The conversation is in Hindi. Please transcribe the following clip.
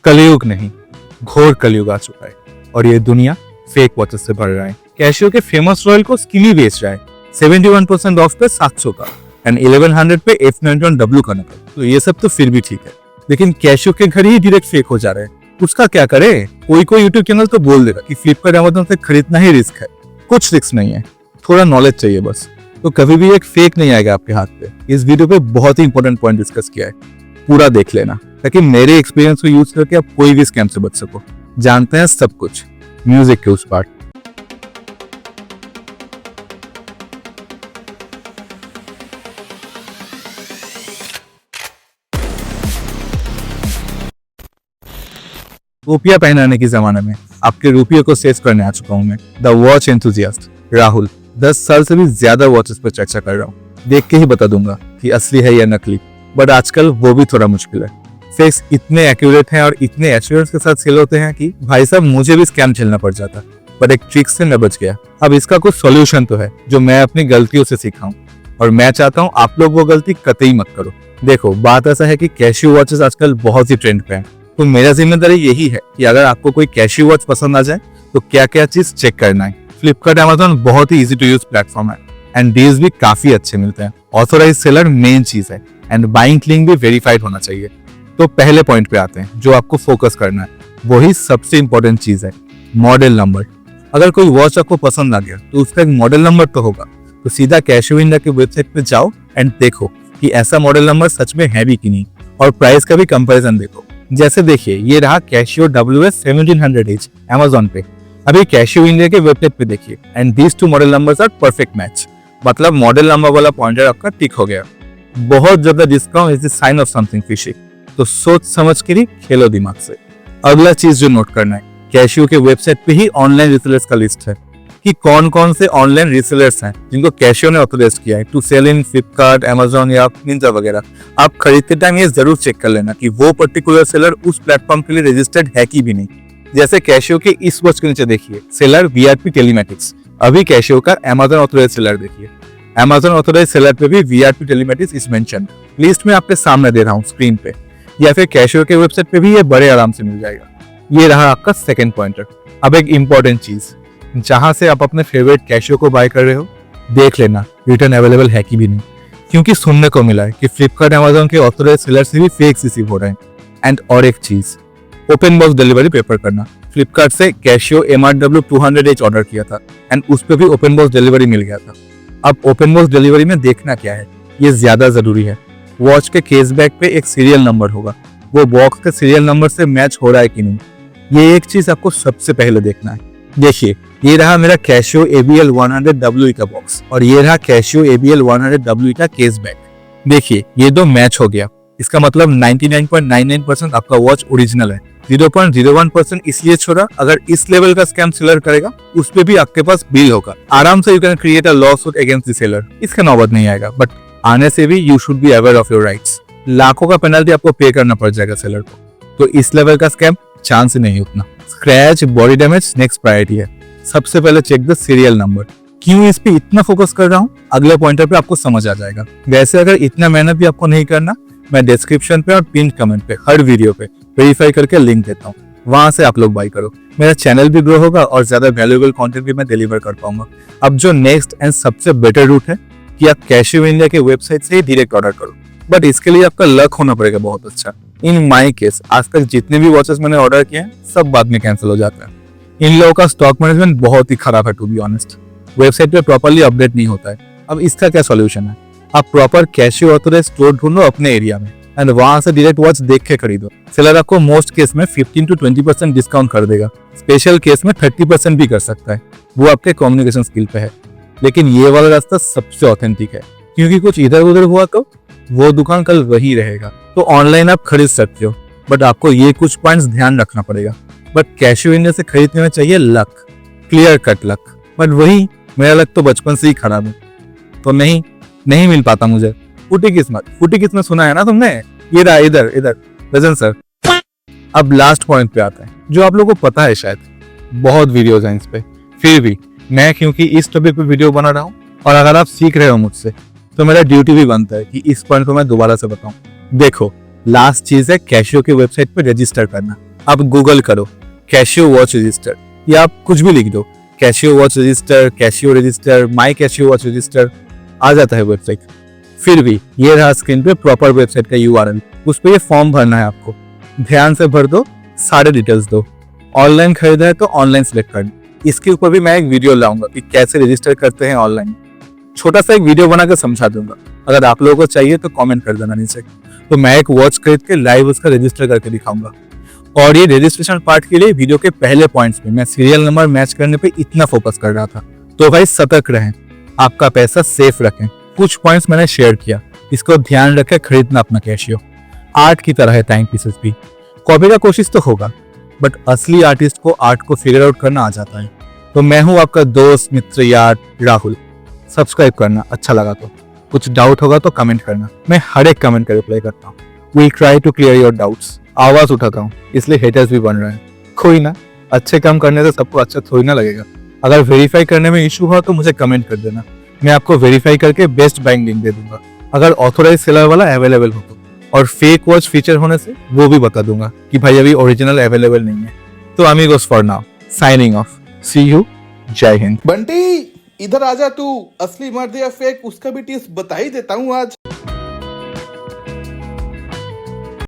कलयुग नहीं, घोर कलयुग आ चुका है और ये दुनिया फेक वॉचेस से भर रहा है। कैशियो के फेमस रॉयल को स्किनी बेच रहा है 71% ऑफ पे 700 का एंड 1100 पे F91W का नकल। तो ये सब तो फिर भी ठीक है, लेकिन कैशियो के घर ही डायरेक्ट फेक हो जा रहे हैं। उसका क्या करे? कोई यूट्यूब चैनल तो बोल देगा कि फ्लिपकार्ट अमेज़न से खरीदना ही रिस्क है। कुछ रिस्क नहीं है, थोड़ा नॉलेज चाहिए बस। तो कभी भी एक फेक नहीं आएगा आपके हाथ पे। इस वीडियो पे बहुत ही इंपॉर्टेंट पॉइंट डिस्कस किया है, पूरा देख लेना ताकि मेरे एक्सपीरियंस को यूज करके आप कोई भी स्कैम से बच सको। जानते हैं सब कुछ म्यूजिक के उस पार्ट। रुपया पहनाने के जमाने में आपके रुपये को सेव करने आ चुका हूं मैं, द वॉच एंथुजियास्ट राहुल। 10 साल से भी ज्यादा वॉचेस पर चर्चा कर रहा हूँ। देख के ही बता दूंगा कि असली है या नकली, बट आजकल वो भी थोड़ा मुश्किल है। फेक्स इतने एक्यूरेट हैं और इतने एश्योरेंस के साथ सेल होते हैं कि भाई साहब मुझे भी स्कैम झेलना पड़ जाता, बट एक ट्रिक से मैं बच गया। अब इसका कुछ सॉल्यूशन तो है जो मैं अपनी गलतियों से सीखा हूँ और मैं चाहता हूँ आप लोग वो गलती कतई मत करो। देखो, बात ऐसा है कि कैशियो वॉचेस आजकल बहुत ही ट्रेंड पे हैं, तो मेरा जिम्मेदारी यही है कि अगर आपको कोई कैशियो वॉच पसंद आ जाए तो क्या क्या चीज चेक करना है। फ्लिपकार्ट अमेज़न बहुत ही इजी टू यूज प्लेटफॉर्म है एंड डील्स भी काफी अच्छे मिलते हैं। ऑथोराइज सेलर मेन चीज है एंड बाइंग लिंक भी वेरीफाइड होना चाहिए। तो पहले पॉइंट पे आते हैं जो आपको फोकस करना है, वही सबसे इंपॉर्टेंट चीज है, मॉडल नंबर। अगर कोई वॉच आपको पसंद आ गया तो उसका एक मॉडल नंबर तो होगा, तो सीधा कैशियो इंडिया के वेबसाइट पे जाओ एंड देखो कि ऐसा मॉडल नंबर सच में है भी कि नहीं, और प्राइस का भी कंपैरिजन देखो। जैसे देखिए, ये रहा कैशियो WS1700H अमेज़न पे। अभी कैशियो इंडिया के वेबसाइट पे देखिए and these two model numbers are perfect match, मतलब मॉडल नंबर वाला पॉइंटर आपका टिक हो गया। बहुत ज्यादा discount is the sign of something fishy, तो सोच समझ के ही खेलो दिमाग से। अगला चीज जो नोट करना है, कैशियो के वेबसाइट पे ही ऑनलाइन रिसेलर्स का लिस्ट है कि कौन कौन से ऑनलाइन रिसेलर्स हैं जिनको कैशियो ने ऑथराइज किया है to sell in Flipkart, Amazon या मिंत्रा वगैरह। आप खरीदते टाइम ये जरूर चेक कर लेना कि वो पर्टिकुलर सेलर उस प्लेटफॉर्म के लिए रजिस्टर्ड है कि भी नहीं। जैसे कैशियो के इस वॉच के नीचे देखिए सेलर VRP टेलीमेटिक्स। अभी कैशियो का अमेज़न ऑथराइज सेलर देखिए, अमेज़न ऑथराइज सेलर पे भी VRP telematics is mentioned. List में आपके सामने दे रहा हूँ स्क्रीन पे, या फिर कैशियो के वेबसाइट पे भी ये बड़े आराम से मिल जाएगा। ये रहा आपका सेकंड पॉइंटर। अब एक इंपॉर्टेंट चीज, जहां से आप अपने फेवरेट कैशियो को बाय कर रहे हो देख लेना रिटर्न अवेलेबल है कि भी नहीं, क्योंकि सुनने को मिला है कि फ्लिपकार्ट अमेज़न के ऑथराइज सेलर से भी फेक्स रिसीव हो रहे हैं। एंड और एक चीज, ओपन बॉक्स डिलीवरी प्रेफर करना। फ्लिपकार्ट से कैशियो MRW 200H ऑर्डर किया था एंड उस पर भी ओपन बॉक्स डिलीवरी मिल गया था। अब ओपन बॉक्स डिलीवरी में देखना क्या है, ये ज्यादा जरूरी है। वॉच के केस बैग पे एक सीरियल नंबर होगा, वो बॉक्स के सीरियल नंबर से मैच हो रहा है कि नहीं, ये एक चीज आपको सबसे पहले देखना है। देखिए, ये रहा मेरा कैशियो ABL 100WE का बॉक्स और ये रहा कैशियो ABL 100WE का केस बैग। देखिए, ये दो मैच हो गया, इसका मतलब 99.99% आपका वॉच ओरिजिनल है। 0.01% इसलिए छोड़ा, अगर इस लेवल का स्कैम सेलर करेगा उस पे भी आपके पास बिल होगा। आराम से you can create a law suit against the seller. इसका नौबत नहीं आएगा, बट आने से भी you should be aware of your rights. लाखों का पेनल्टी आपको पे करना पड़ जाएगा सेलर को, तो इस लेवल का स्कैम चांस ही नहीं उतना। Scratch, body damage next priority है। सबसे पहले चेक द सीरियल नंबर। क्यों इस पे इतना फोकस कर रहा हूँ, अगले पॉइंटर पे आपको समझ आ जाएगा। वैसे अगर इतना मेहनत भी आपको नहीं करना, मैं डिस्क्रिप्शन पे और पिन कमेंट पे हर वीडियो पे वेरीफाई करके लिंक देता हूँ, वहां से आप लोग बाय करो। मेरा चैनल भी ग्रो होगा और ज्यादा वैल्यूएबल कंटेंट भी मैं डिलीवर कर पाऊंगा। अब जो नेक्स्ट एंड सबसे बेटर रूट है कि आप कैशियो इंडिया के वेबसाइट से ही डायरेक्ट ऑर्डर करो, बट इसके लिए आपका लक होना पड़ेगा बहुत अच्छा। इन माई केस आज तक जितने भी वॉचेस मैंने ऑर्डर किए हैं सब बाद में कैंसिल हो जाते हैं। इन लोगों का स्टॉक मैनेजमेंट बहुत ही खराब है, टू बी ऑनेस्ट। वेबसाइट पे प्रॉपर्ली अपडेट नहीं होता है। अब इसका क्या सॉल्यूशन है, आप प्रॉपर कैशियो ऑथराइज्ड स्टोर ढूंढो अपने एरिया में एंड वहां से डायरेक्ट वॉच देख के खरीदो। सेलर आपको मोस्ट केस में 15 to 20% डिस्काउंट कर देगा, स्पेशल केस में 30% भी कर सकता है, वो आपके कम्युनिकेशन स्किल पे है। लेकिन ये वाला रास्ता सबसे ऑथेंटिक है, क्योंकि कुछ इधर उधर हुआ तो वो दुकान कल वही रहेगा। तो ऑनलाइन आप खरीद सकते हो, बट आपको ये कुछ पॉइंट्स ध्यान रखना पड़ेगा। बट कैशियो इंडिया से खरीदने में चाहिए luck, clear cut luck, but वही मेरा लक तो बचपन से ही खराब है, तो नहीं मिल पाता मुझे। फूटी किस्मत सुना है ना तुमने, ये रहा इधर रजन सर। अब लास्ट पॉइंट पे आता है जो आप लोगों को पता है शायद, बहुत वीडियोस हैं इस पे, फिर भी मैं क्योंकि इस टॉपिक पे वीडियो बना रहा हूँ और अगर आप सीख रहे हो मुझसे तो मेरा ड्यूटी भी बनता है कि इस पॉइंट को मैं दोबारा से बताऊं। देखो, लास्ट चीज है कैशियो के वेबसाइट पे रजिस्टर करना। आप गूगल करो कैशियो वॉच रजिस्टर या आप कुछ भी लिख दो, Casio watch register, Casio register, my Casio watch register, आ जाता है वेबसाइट। फिर भी ये रहा स्क्रीन पे प्रॉपर वेबसाइट का यूआरएल, उस पर ये फॉर्म भरना है आपको, ध्यान से भर दो, सारे डिटेल्स दो। ऑनलाइन खरीदा है तो ऑनलाइन सिलेक्ट करना। इसके ऊपर भी मैं एक वीडियो लाऊंगा कि कैसे रजिस्टर करते हैं ऑनलाइन, छोटा सा एक वीडियो बनाकर समझा दूंगा। अगर आप लोगों को चाहिए तो कमेंट कर देना नीचे। तो मैं एक वॉच खरीद के लाइव उसका रजिस्टर करके दिखाऊंगा। और ये रजिस्ट्रेशन पार्ट के लिए वीडियो के पहले पॉइंट्स पे मैं सीरियल नंबर मैच करने पे इतना फोकस कर रहा था। तो भाई सतर्क रहें, आपका पैसा सेफ रखें। कुछ पॉइंट्स मैंने शेयर किया, इसको ध्यान रखें खरीदना अपना कैशियो। आर्ट की तरह है टाइम पीसेस भी, कॉपी का कोशिश तो होगा, बट असली आर्टिस्ट को आर्ट को फिगर आउट करना आ जाता है। तो मैं हूँ आपका दोस्त, मित्र, यार राहुल। सब्सक्राइब करना अच्छा लगा तो, कुछ डाउट होगा तो कमेंट करना, मैं हर एक कमेंट का रिप्लाई करता हूँ। We try to clear your doubts. आवाज उठाता हूँ इसलिए हेटर्स भी बन रहे हैं। कोई ना, अच्छे काम करने से सबको अच्छा थोड़ी ना लगेगा। अगर वेरीफाई करने में इशू हुआ तो मुझे कमेंट कर देना, मैं आपको वेरीफाई करके बेस्ट बाइंग लिंक दे दूंगा। अगर ऑथोराइज सेलर वाला अवेलेबल हो तो, और फेक वॉच फीचर होने से वो भी बता दूंगा कि भाई अभी ओरिजिनल अवेलेबल नहीं है। तो amigos for now, signing off, see you, Jai Hind. Bunty इधर आजा, तू असली मर्द या फेक उसका भी टिप्स बता ही देता हूँ आज।